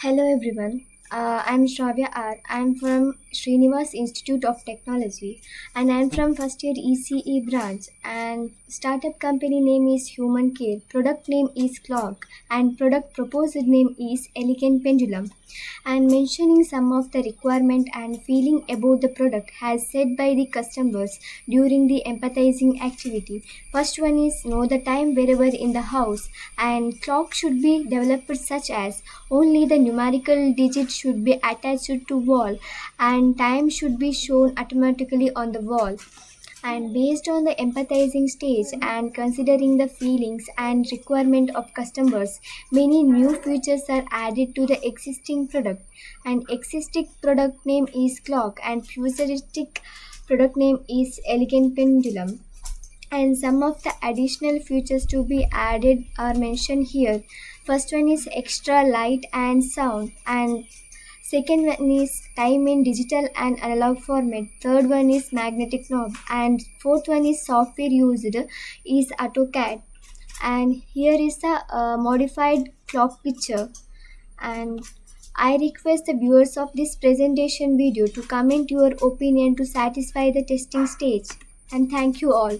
Hello everyone. I'm SHRAVYA R. I'm from Srinivas Institute of Technology and I'm from first year ECE branch and startup company name is Human Care, product name is Clock and product proposed name is Elegant Pendulum and mentioning some of the requirement and feeling about the product has said by the customers during the empathizing activity. First one is know the time wherever in the house and clock should be developed such as only the numerical digit should be attached to wall and time should be shown automatically on the wall and based on the empathizing stage and considering the feelings and requirement of customers many new features are added to the existing product and existing product name is clock and futuristic product name is elegant pendulum and some of the additional features to be added are mentioned here. First one is extra light and sound and second one is time in digital and analog format. Third one is magnetic knob and fourth one is software used is AutoCAD and here is the modified clock picture and I request the viewers of this presentation video to comment your opinion to satisfy the testing stage and thank you all.